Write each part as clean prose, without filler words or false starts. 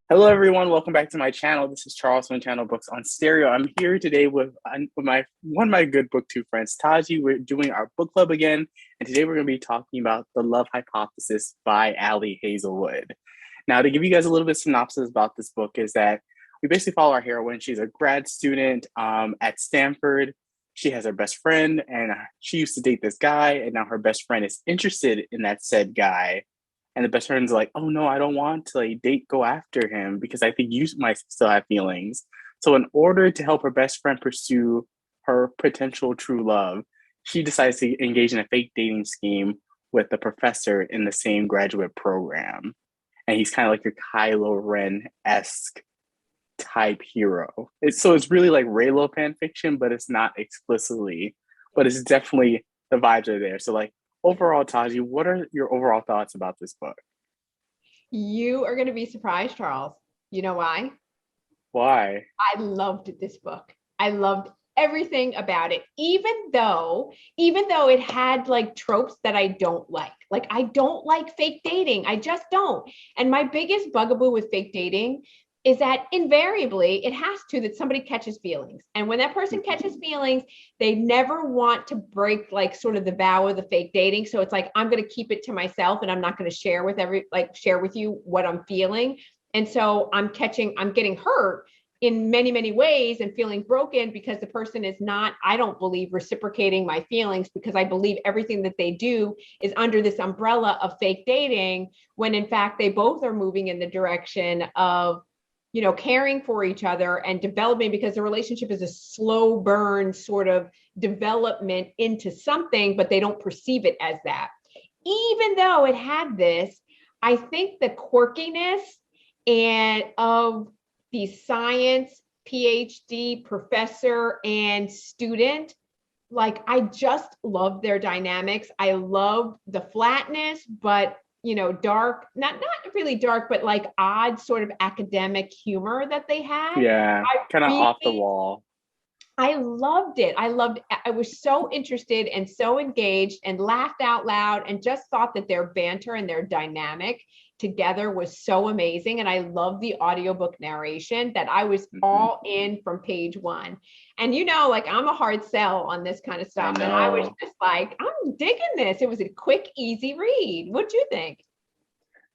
Hello, everyone. Welcome back to my channel. This is Charles from Channel Books on Stereo. I'm here today with my one of my good booktube friends, Taji. We're doing our book club again, and today we're going to be talking about The Love Hypothesis by Ali Hazelwood. Now, to give you guys a little bit of synopsis about this book is that we basically follow our heroine. She's a grad student at Stanford. She has her best friend, and she used to date this guy, and now her best friend is interested in that said guy, and the best friend's like, oh no, I don't want to go after him because I think you might still have feelings. So in order to help her best friend pursue her potential true love, she decides to engage in a fake dating scheme with the professor in the same graduate program. And he's kind of like your Kylo Ren-esque type hero. So it's really like Raylo fan fiction, but it's not explicitly, but it's definitely the vibes are there. So overall, Taji, what are your overall thoughts about this book? You are going to be surprised, Charles. You know why? Why? I loved this book. I loved everything about it, even though it had like tropes that I don't like. Like I don't like fake dating. I just don't. And my biggest bugaboo with fake dating is that invariably it has to that somebody catches feelings. And when that person catches feelings, they never want to break like sort of the vow of the fake dating. So it's like I'm going to keep it to myself and I'm not going to share with share with you what I'm feeling. And so I'm getting hurt in many, many ways and feeling broken because the person is not, I don't believe, reciprocating my feelings because I believe everything that they do is under this umbrella of fake dating, when in fact they both are moving in the direction of caring for each other and developing, because the relationship is a slow burn sort of development into something, but they don't perceive it as that. Even though it had this, I think the quirkiness and of the science PhD professor and student, like I just love their dynamics. I love the flatness, but dark, not really dark, but like odd sort of academic humor that they had. Yeah, I kind of off the really wall. I loved it. I was so interested and so engaged and laughed out loud and just thought that their banter and their dynamic together was so amazing. And I love the audiobook narration that I was Hmm. all in from page one. And like I'm a hard sell on this kind of I stuff. And I was know. just like, I'm digging this. It was a quick, easy read. What do you think?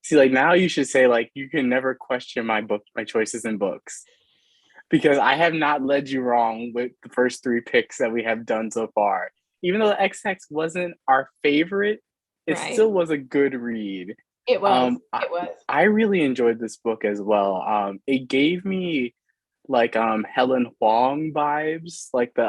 See, now you should say you can never question my choices in books because I have not led you wrong with the first three picks that we have done so far. Even though the X wasn't our favorite, it Right. still was a good read. It was. Um, I, It was. I really enjoyed this book as well. It gave me Helen Huang vibes, like the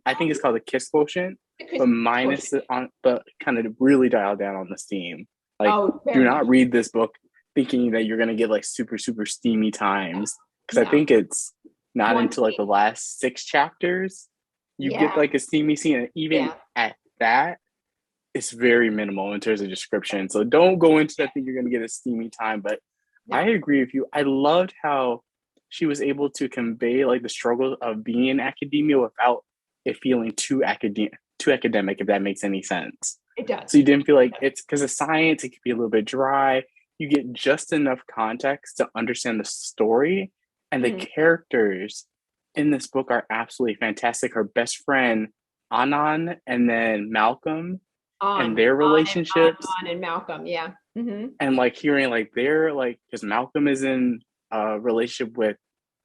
I think it's called the Kiss Quotient, The but quotient. minus it on but kind of really dialed down on the steam. Like, Oh, do very much. not read this book thinking that you're gonna get super, super steamy times. Because I No. think it's not One until the scene. last six chapters you get Yeah. a steamy scene, and even Yeah. at that, it's very minimal in terms of description. So don't go into that thinking you're gonna get a steamy time. But I No. agree with you. I loved how she was able to convey the struggle of being in academia without it feeling too academic, if that makes any sense. It does. So you didn't feel like it's because of science, it could be a little bit dry. You get just enough context to understand the story, and the Mhm. characters in this book are absolutely fantastic. Her best friend, Anan, and then Malcolm and their relationships, On and Malcolm. Yeah. and hearing their because Malcolm is in a relationship with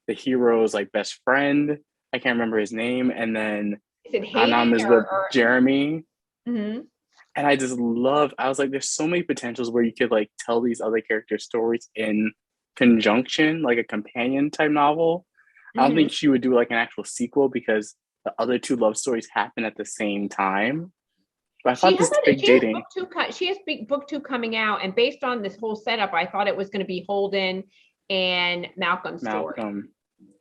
the hero's best friend. I can't remember his name, and then Is it Anam Hayden is with or Jeremy. mhm. And I just I was like, there's so many potentials where you could tell these other character stories in conjunction, like a companion type novel. I don't Mhm. think she would do an actual sequel because the other two love stories happen at the same time. But I thought this fake She has dating, book two coming out, and based on this whole setup, I thought it was going to be Holden and Malcolm's story. Malcolm,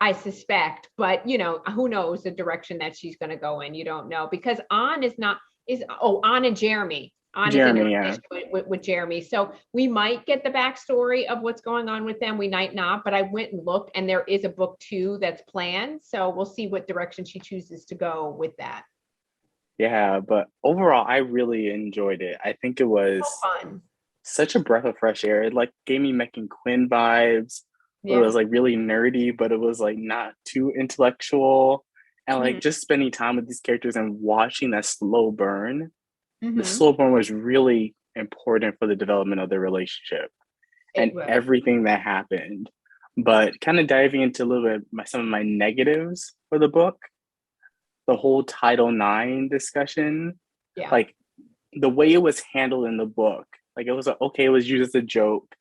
I suspect, but who knows the direction that she's going to go in. You don't know because On is not is On and Jeremy. On is in a Jeremy, yeah. relationship with Jeremy. So we might get the backstory of what's going on with them. We might not, but I went and looked and there is a book two that's planned. So we'll see what direction she chooses to go with that. Yeah, but overall, I really enjoyed it. I think it So was fun. such a breath of fresh air. It gave me Megan Quinn vibes, It Yeah. was like really nerdy, but it was like not too intellectual. And like Hmm. just spending time with these characters and watching that slow burn, the Hmm. slow burn was really important for the development of their relationship and It was. everything that happened. But kind of diving into a little bit some of my negatives for the book, the whole Title IX discussion, Yeah. like the way it was handled in the book, like it was like, okay, it was used as a joke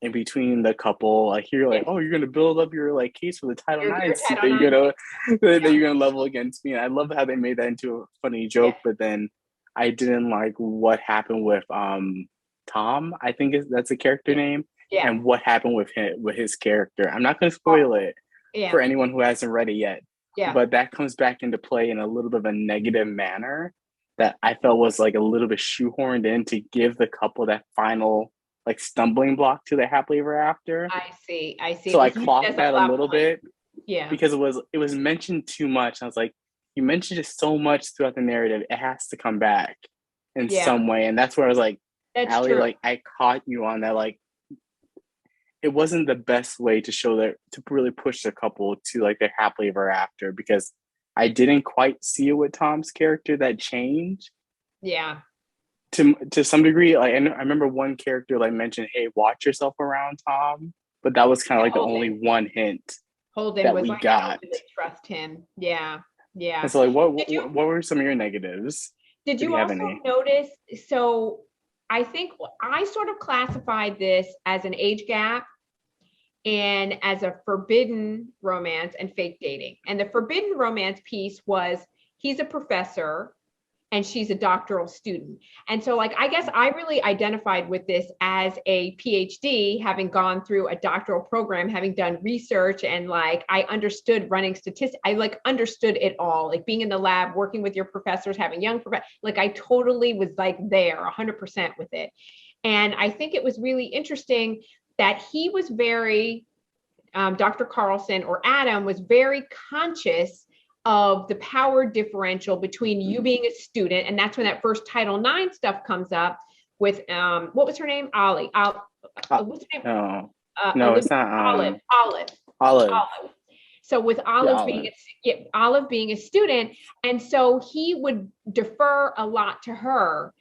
in between the couple. Like you're like, Yeah. oh, you're gonna build up your like case for the Title Your IX suit Title that you're IX. gonna that Yeah. you're gonna level against me. And I love how they made that into a funny Yeah. joke, but then I didn't like what happened with Tom. I think that's a character Yeah. name, Yeah. and what happened with his character. I'm not gonna Oh, spoil it for yeah. anyone who hasn't read it yet, Yeah. but that comes back into play in a little bit of a negative manner that I felt was like a little bit shoehorned in to give the couple that final like stumbling block to the happily ever after. I see. I see. So It I was used clocked as a that a plot little point. bit Yeah. because it was mentioned too much. I was like, you mentioned it so much throughout the narrative, it has to come back in Yeah. some way. And that's where I was like, That's Allie, true. like I caught you on that. Like it wasn't the best way to show that to really push the couple to like their happily ever after because I didn't quite see it with Tom's character that change Yeah. to some degree. Like I remember one character like mentioned, "Hey, watch yourself around Tom," but that was kind of Yeah. like the only one hint Holden that was we like, I don't got. really trust him. Yeah. Yeah. And so, like, what Did you what were some of your negatives, did if you you have also any? notice? So I think I sort of classified this as an age gap and as a forbidden romance and fake dating. And the forbidden romance piece was he's a professor and she's a doctoral student. And so, like, I guess I really identified with this as a PhD, having gone through a doctoral program, having done research, and like I understood running statistics. I like understood it all, like being in the lab, working with your professors, having young professors. Like I totally was like there 100% with it. And I think it was really interesting that he was very Dr. Carlson or Adam was very conscious of the power differential between you being a student, and that's when that first Title IX stuff comes up with what was her name? Ollie. What's her name? No, no, Olivia it's not. Olive. Olive. Olive. Olive. So with Yeah, Olive being Olive. Olive being a student, and so he would defer a lot to her,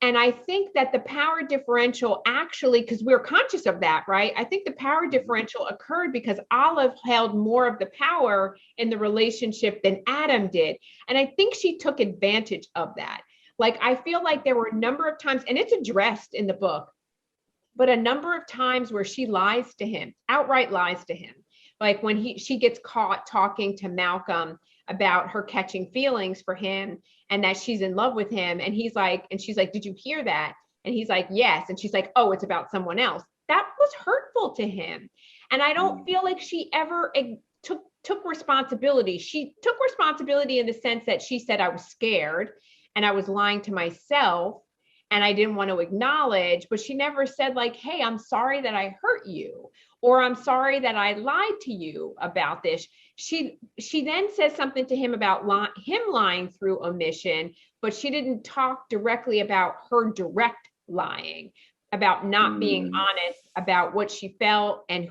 and I think that the power differential actually, because we're conscious of that, right? I think the power differential occurred because Olive held more of the power in the relationship than Adam did. And I think she took advantage of that. Like, I feel like there were a number of times, and it's addressed in the book, but a number of times where she lies to him, outright lies to him. Like when she gets caught talking to Malcolm about her catching feelings for him and that she's in love with him. And she's like, did you hear that? And he's like, yes. And she's like, oh, it's about someone else. That was hurtful to him. And I don't feel like she ever took responsibility. She took responsibility in the sense that she said, I was scared and I was lying to myself and I didn't want to acknowledge, but she never said like, hey, I'm sorry that I hurt you, or I'm sorry that I lied to you about this. She then says something to him about him lying through omission, but she didn't talk directly about her direct lying, about not being Mm. honest about what she felt and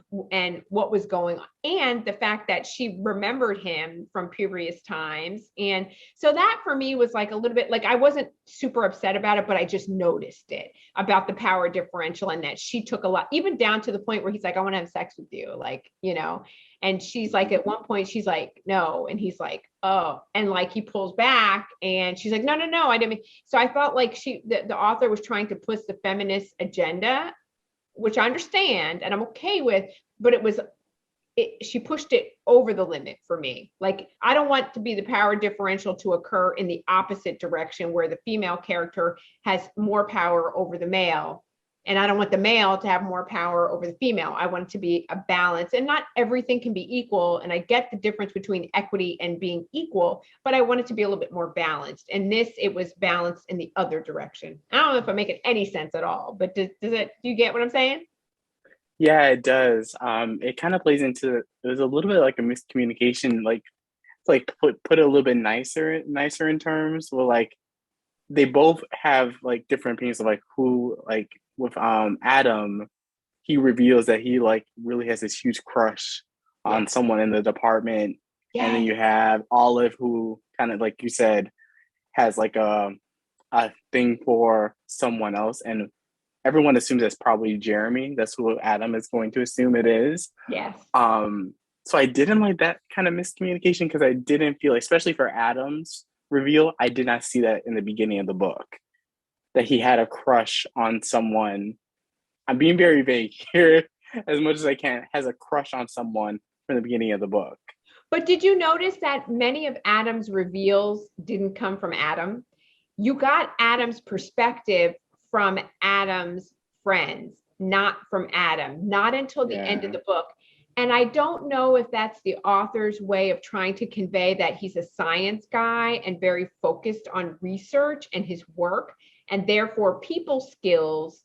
what was going on, and the fact that she remembered him from previous times. And so that for me was like a little bit like I wasn't super upset about it, but I just noticed it about the power differential and that she took a lot, even down to the point where he's like, I want to have sex with you, like, and she's like, at one point she's like, no, and he's like, oh, and like he pulls back and she's like, no, no, no, I didn't mean. So I felt like the author was trying to push the feminist agenda, which I understand and I'm okay with, but she pushed it over the limit for me. Like, I don't want to be the power differential to occur in the opposite direction where the female character has more power over the male. And I don't want the male to have more power over the female. I want it to be a balance, and not everything can be equal. And I get the difference between equity and being equal, but I want it to be a little bit more balanced. And it was balanced in the other direction. I don't know if I'm making any sense at all, but do you get what I'm saying? Yeah, it does. It kind of plays into it was a little bit like a miscommunication, like put it a little bit nicer in terms. Well, like they both have like different opinions of like who like with Adam, he reveals that he like really has this huge crush on Yeah. someone in the department. And then Yes. you have Olive, who kind of like you said has like a thing for someone else, and everyone assumes that's probably Jeremy. That's who Adam is going to assume it is. Yes. Um, so I didn't like that kind of miscommunication because I didn't feel, especially for Adam's reveal, I did not see that in the beginning of the book that he had a crush on someone. I'm being very vague here as much as I can, has a crush on someone from the beginning of the book. But did you notice that many of Adam's reveals didn't come from Adam? You got Adam's perspective from Adam's friends, not from Adam, not until the end of Yeah. the book. And I don't know if that's the author's way of trying to convey that he's a science guy and very focused on research and his work, and therefore people skills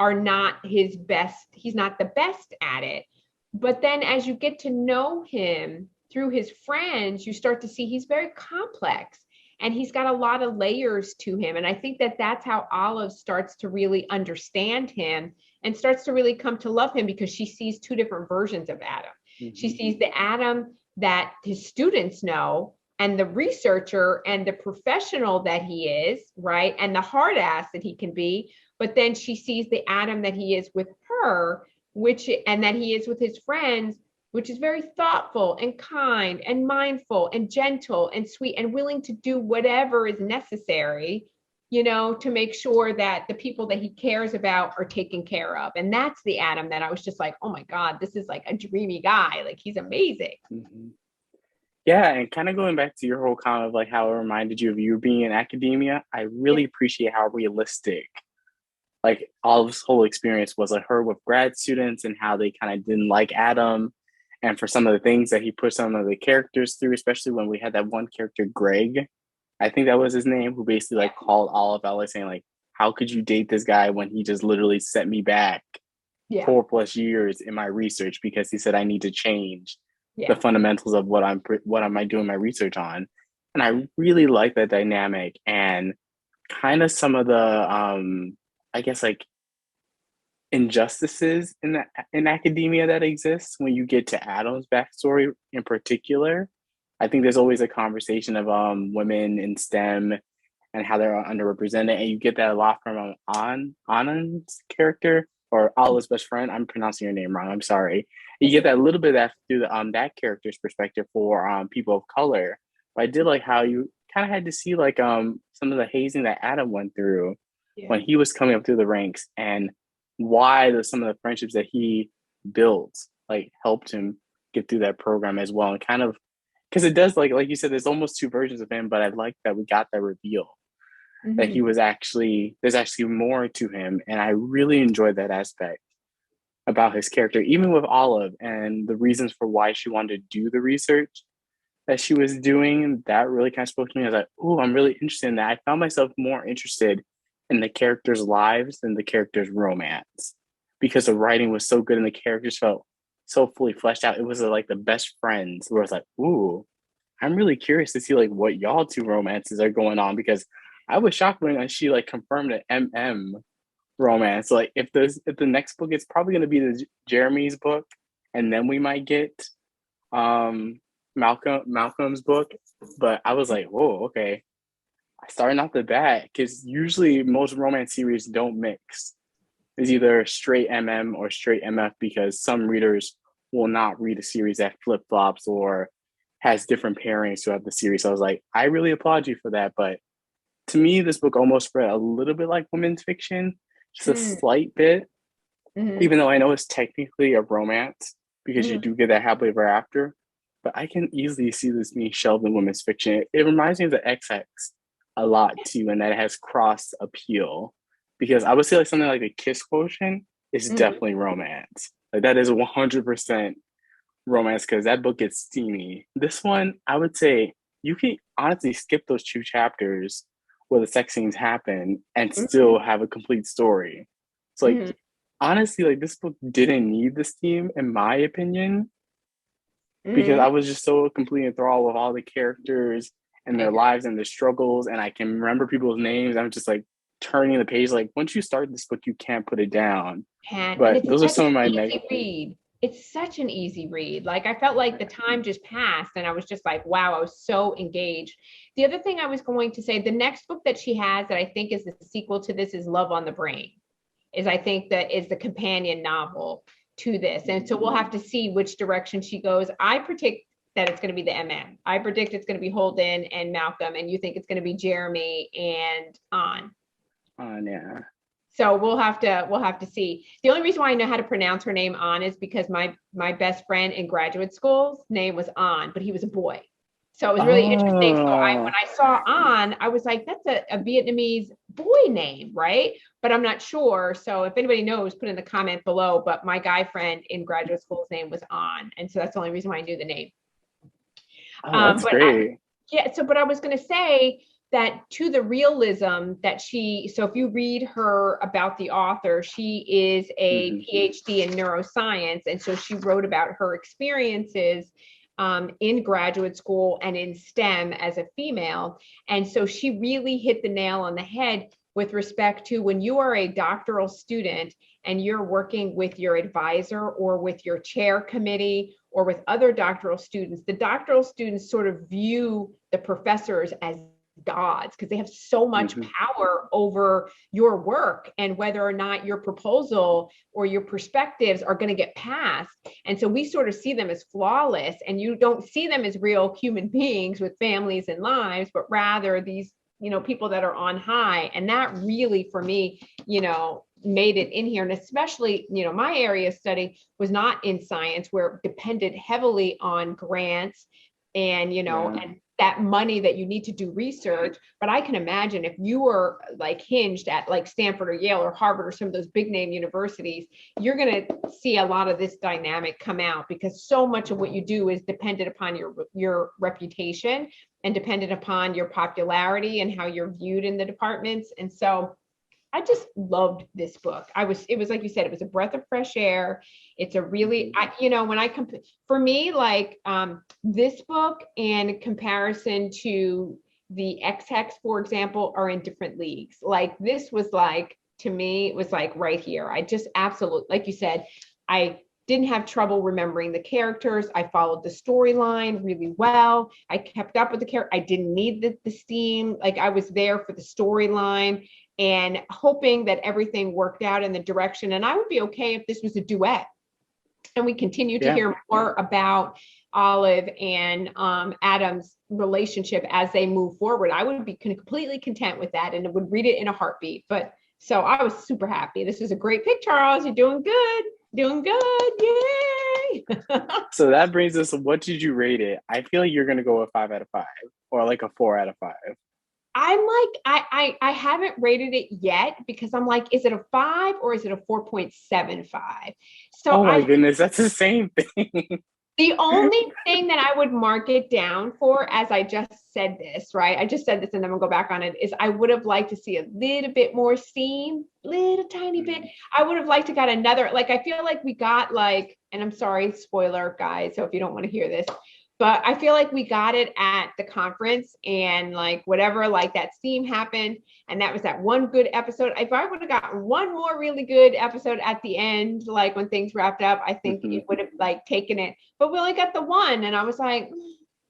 are not his best. He's not the best at it. But then as you get to know him through his friends, you start to see he's very complex and he's got a lot of layers to him. And I think that that's how Olive starts to really understand him and starts to really come to love him, because she sees two different versions of Adam. She Mm-hmm. sees the Adam that his students know, and the researcher and the professional that he is, right? And the hard ass that he can be. But then she sees the Adam that he is with her, and that he is with his friends, which is very thoughtful and kind and mindful and gentle and sweet and willing to do whatever is necessary, to make sure that the people that he cares about are taken care of. And that's the Adam that I was just like, oh my God, this is like a dreamy guy. Like, he's amazing. Mm-hmm. Yeah, and kind of going back to your whole comment of like how it reminded you of you being in academia, I Yeah. really appreciate how realistic like Olive's whole experience was, like her with grad students and how they kind of didn't like Adam, and for some of the things that he put some of the characters through, especially when we had that one character, Greg, I think that was his name, who basically like called Olive out like saying like, how could you date this guy when he just literally set me back Yeah. 4+ years in my research because he said I need to change the Yeah. fundamentals of what am I doing my research on. And I really like that dynamic and kind of some of the I guess like injustices in academia that exists when you get to Adam's backstory in particular. I think there's always a conversation of women in STEM and how they're underrepresented, and you get that a lot from Anand's character, or Allah's best friend. I'm pronouncing your name wrong. I'm sorry. You get that a little bit of that through that character's perspective for people of color. But I did like how you kind of had to see like some of the hazing that Adam went through Yeah. when he was coming up through the ranks, and why some of the friendships that he built like helped him get through that program as well, and kind of because it does like you said, there's almost two versions of him, but I like that we got that reveal that he Mm-hmm. was actually there's actually more to him, and I really enjoyed that aspect about his character, even with Olive and the reasons for why she wanted to do the research that she was doing. That really kind of spoke to me. I was like, oh, I'm really interested in that. I found myself more interested in the characters' lives than the characters' romance because the writing was so good and the characters felt so fully fleshed out. It was like the best friends where I was like, ooh, I'm really curious to see like what y'all two romances are going on, because I was shocked when she like confirmed an MM romance. Like if the next book, it's probably going to be the Jeremy's book, and then we might get um Malcolm's book. But I was like, whoa, okay. Starting off the bat, because usually most romance series don't mix. It's either straight MM or straight MF, because some readers will not read a series that flip flops or has different pairings throughout the series. So I was like, I really applaud you for that. But to me, this book almost read a little bit like women's fiction, just a slight bit, Mm-hmm. even though I know it's technically a romance because you Mm-hmm. do get that happily ever after. But I can easily see this being shelved in women's fiction. It reminds me of the XX a lot too, and that it has cross appeal, because I would say like something like the Kiss Quotient is Mm-hmm. definitely romance. Like that is 100% romance because that book gets steamy. This one, I would say you can honestly skip those 2 chapters where the sex scenes happen and Mm-hmm. still have a complete story. So like Mm-hmm. honestly, like this book didn't need the steam in my opinion, because Mm-hmm. I was just so completely enthralled with all the characters and I their agree. lives and their struggles, and I can remember people's names. I'm just like, turning the page. Like once you start this book, you can't put it down. And But it's those are such some of an my easy read. It's such an easy read. Like I felt like the time just passed and I was just like, wow, I was so engaged. The other thing I was going to say, the next book that she has that I think is the sequel to this is Love on the Brain. I think that is the companion novel to this. And so we'll have to see which direction she goes. I predict that it's going to be the MM. I predict it's going to be Holden and Malcolm, and you think it's going to be Jeremy and On. Yeah. So we'll have to see. The only reason why I know how to pronounce her name On is because my best friend in graduate school's name was On, but he was a boy. So it was really interesting. So when I saw On, I was like, that's a Vietnamese boy name, right? But I'm not sure. So if anybody knows, put in the comment below. But my guy friend in graduate school's name was On. And so that's the only reason why I knew the name. That's great. But I was going to say that to the realism that so if you read her about the author, she is a PhD in neuroscience. And so she wrote about her experiences in graduate school and in STEM as a female. And so she really hit the nail on the head with respect to when you are a doctoral student and you're working with your advisor or with your chair committee or with other doctoral students, the doctoral students sort of view the professors as gods because they have so much power over your work and whether or not your proposal or your perspectives are going to get passed. And so we sort of see them as flawless, and you don't see them as real human beings with families and lives, but rather these, people that are on high. And that really, for me, made it in here. And especially, my area of study was not in science, where it depended heavily on grants and, and that money that you need to do research. But I can imagine if you were like hinged at like Stanford or Yale or Harvard or some of those big name universities, you're going to see a lot of this dynamic come out because so much of what you do is dependent upon your reputation and dependent upon your popularity and how you're viewed in the departments. And so I just loved this book. It was like you said, it was a breath of fresh air. It's a really, for me, like this book in comparison to the X-Hex, for example, are in different leagues. Like this was like, to me, it was like right here. I just absolutely, like you said, I didn't have trouble remembering the characters. I followed the storyline really well. I kept up with the character. I didn't need the steam. Like I was there for the storyline and hoping that everything worked out in the direction. And I would be okay if this was a duet and we continue to hear more about Olive and Adam's relationship as they move forward. I would be completely content with that and would read it in a heartbeat. But so I was super happy. This is a great pick, Charles. You're doing good. Doing good. Yay. So that brings us, what did you rate it? I feel like you're going to go a 5 out of 5 or like a 4 out of 5. I'm like, I haven't rated it yet because I'm like, is it a 5 or is it a 4.75? So oh my goodness, that's the same thing. The only thing that I would mark it down for, as I just said this, right? I just said this and then we'll go back on it, is I would have liked to see a little bit more steam, little tiny bit. I would have liked to got another, like, I feel like we got like, and I'm sorry, spoiler guys, so if you don't want to hear this, but I feel like we got it at the conference and like whatever, like that steam happened. And that was that one good episode. If I would have gotten one more really good episode at the end, like when things wrapped up, I think it would have like taken it, but we only got the one. And I was like,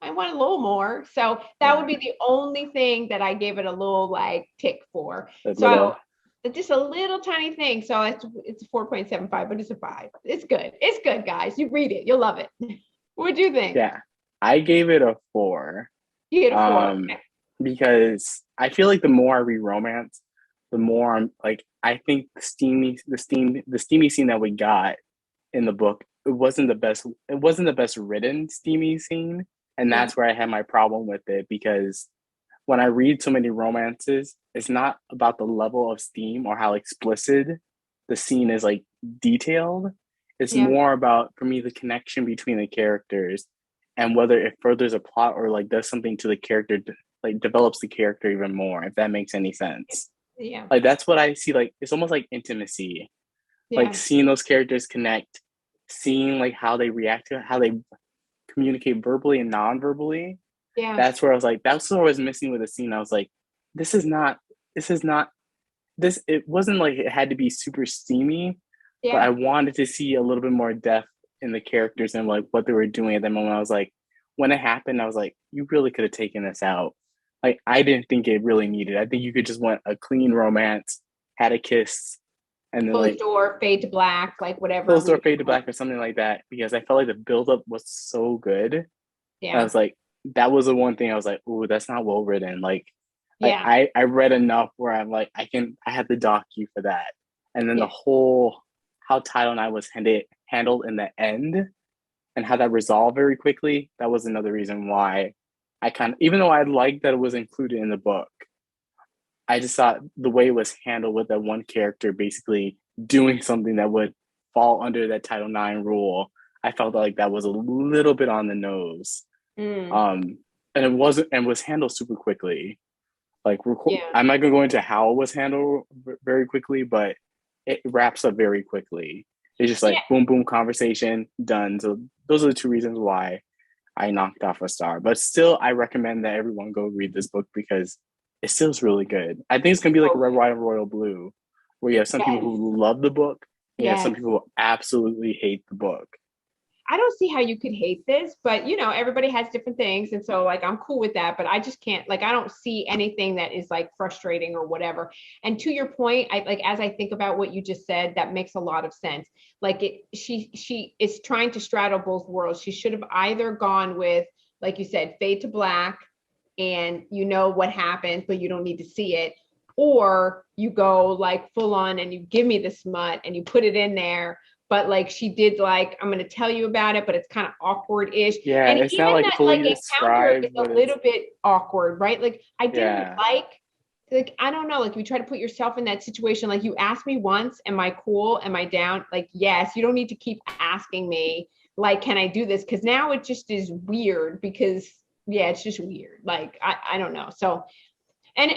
I want a little more. So that would be the only thing that I gave it a little like tick for. So just a little tiny thing. So it's 4.75, but it's a 5. It's good. It's good, guys. You read it. You'll love it. What do you think? Yeah. I gave it a 4. You get a 4. Okay. Because I feel like the more I read romance, the more I'm like, I think the steamy scene that we got in the book, it wasn't the best written steamy scene. And that's where I had my problem with it, because when I read so many romances, it's not about the level of steam or how explicit the scene is like detailed. It's more about, for me, the connection between the characters and whether it furthers a plot or like does something to the character, like develops the character even more, if that makes any sense. Yeah. Like that's what I see. Like it's almost like intimacy, like seeing those characters connect, seeing like how they react to it, how they communicate verbally and non-verbally. Yeah. That's where I was like, that's what I was missing with the scene. I was like, this is not this it wasn't like it had to be super steamy, but I Yeah. wanted to see a little bit more depth in the characters and like what they were doing at that moment. I was like, when it happened, I was like, you really could have taken this out. Like I didn't think it really needed. I think you could just want a clean romance, had a kiss, and then Closed like door, fade to black, like whatever closed we door fade to black or something like that. Because I felt like the buildup was so good. And I yeah. was like, that was the one thing I was like, oh, that's not well written. Like Yeah. I read enough where I'm like, I had to dock you for that. And then the Yeah. whole how Title IX was handled in the end and how that resolved very quickly, that was another reason why I kind of, even though I liked that it was included in the book, I just thought the way it was handled with that one character basically doing something that would fall under that Title IX rule, I felt like that was a little bit on the nose. Mm, Um, and it wasn't and was handled super quickly. Like yeah. I'm not gonna go into how it was handled very quickly, but it wraps up very quickly. It's just Yeah. like boom, boom, conversation done. So those are the two reasons why I knocked off a star. But still, I recommend that everyone go read this book because it still is really good. I think it's gonna be like Oh, Red, White, and Royal Blue, where you have some people yes. who love the book, and you have some Yes. people who absolutely hate the book. I don't see how you could hate this, but everybody has different things. And so like I'm cool with that, but I just can't like I don't see anything that is like frustrating or whatever. And to your point, I like as I think about what you just said, that makes a lot of sense. Like she is trying to straddle both worlds. She should have either gone with, like you said, fade to black and you know what happens, but you don't need to see it. Or you go like full on and you give me the smut and you put it in there, but like she did like I'm going to tell you about it, but it's kind of awkward-ish. Yeah, And it's not even like that like fully encounter is described a what it's. little bit awkward, right? Like I didn't Yeah, like I don't know, like you try to put yourself in that situation. Like you asked me once, am I cool, am I down? Like yes, you don't need to keep asking me like can I do this, because now it just is weird because yeah, it's just weird. Like I don't know. So and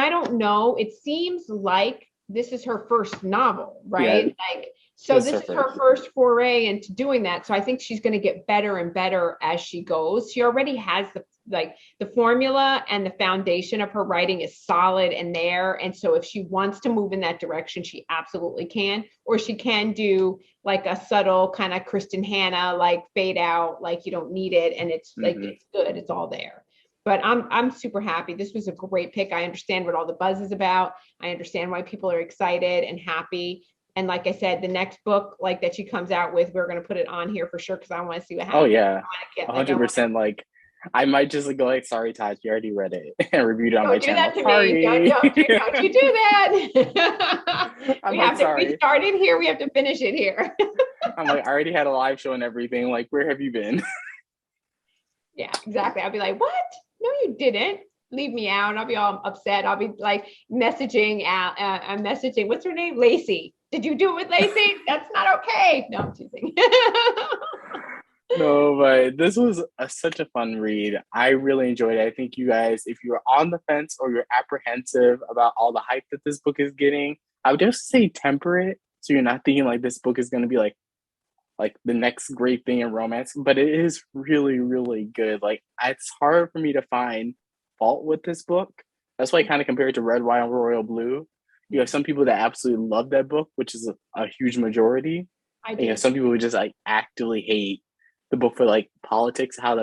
I don't know, it seems like this is her first novel, yeah, right? Like so this is this her is her first. first foray into doing that. So I think she's going to get better and better as she goes. She already has the formula and the foundation of her writing is solid and there. And so if she wants to move in that direction, she absolutely can. Or she can do like a subtle kind of Kristen Hanna, like fade out, like you don't need it. And it's like Hmm. it's good, it's all there. But I'm super happy. This was a great pick. I understand what all the buzz is about. I understand why people are excited and happy. And like I said, the next book like that she comes out with, we're going to put it on here for sure because I want to see what Oh happens. yeah, I want to get a like I hundred want percent. Like I might just go like, sorry, Taj, you already read it and reviewed it on my don't do that channel. to me. Don't Sorry. don't you do that. I'm We like, have to we sorry. started here. We have to finish it here. I'm like, I already had a live show and everything. Like, where have you been? Yeah, exactly. I'll be like, what? No, you didn't. Leave me out. I'll be all upset. I'll be like messaging out. I'm messaging. What's her name? Lacey. Did you do it with Lacey? That's not okay. No, I'm teasing. No, but this was such a fun read. I really enjoyed it. I think you guys, if you're on the fence or you're apprehensive about all the hype that this book is getting, I would just say temper it. So you're not thinking like this book is going to be like the next great thing in romance, but it is really, really good. Like it's hard for me to find fault with this book. That's why I kind of compare it to Red, White, and Royal Blue. You have some people that absolutely love that book, which is a huge majority. I And you have do. some people who just like actively hate the book for like politics, how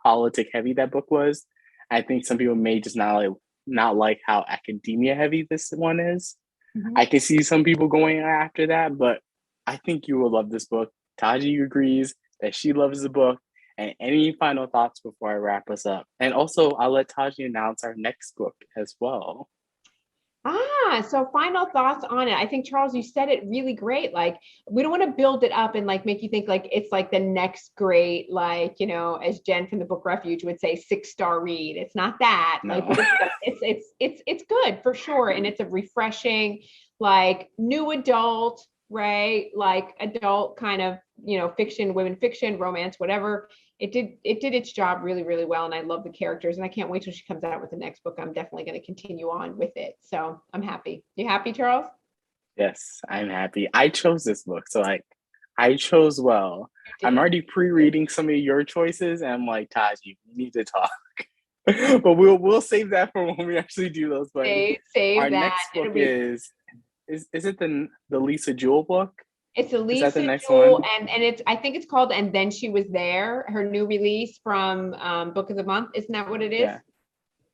politic heavy that book was. I think some people may just not like how academia heavy this one is. Mhm. I can see some people going after that, but I think you will love this book. Taji agrees that she loves the book. And any final thoughts before I wrap us up? And also, I'll let Taji announce our next book as well. So final thoughts on it. I think Charles, you said it really great. Like we don't want to build it up and like make you think like it's like the next great, like, as Jen from the Book Refuge would say, 6-star read. It's not that. Like No. it's good for sure. And it's a refreshing, like new adult, right? Like adult kind of, fiction, women fiction, romance, whatever. It did its job really, really well. And I love the characters. And I can't wait till she comes out with the next book. I'm definitely going to continue on with it. So I'm happy. You happy, Charles? Yes, I'm happy. I chose this book. So like I chose well. You I'm did. already pre-reading some of your choices and I'm like, Taji, we need to talk. But we'll save that for when we actually do those. But Save our that. next book It'll be is it the Lisa Jewell book? It's a Is that the Lisa next Jewell, one? and it's I think it's called "And Then She Was There," her new release from Book of the Month. Isn't that what it is? Yeah.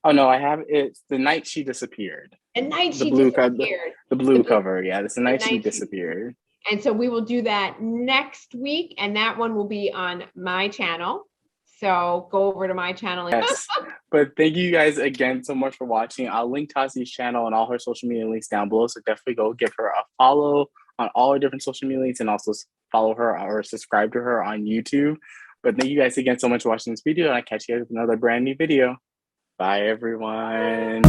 Oh no, I have it's The Night She Disappeared. The night The she blue cover. disappeared. The blue cover. Yeah, it's The The Night She night she Disappeared. And so we will do that next week, and that one will be on my channel. So go over to my channel. Yes. But thank you guys again so much for watching. I'll link Taji's channel and all her social media links down below. So definitely go give her a follow on all her different social media links and also follow her or subscribe to her on YouTube. But thank you guys again so much for watching this video. And I'll catch you guys with another brand new video. Bye, everyone.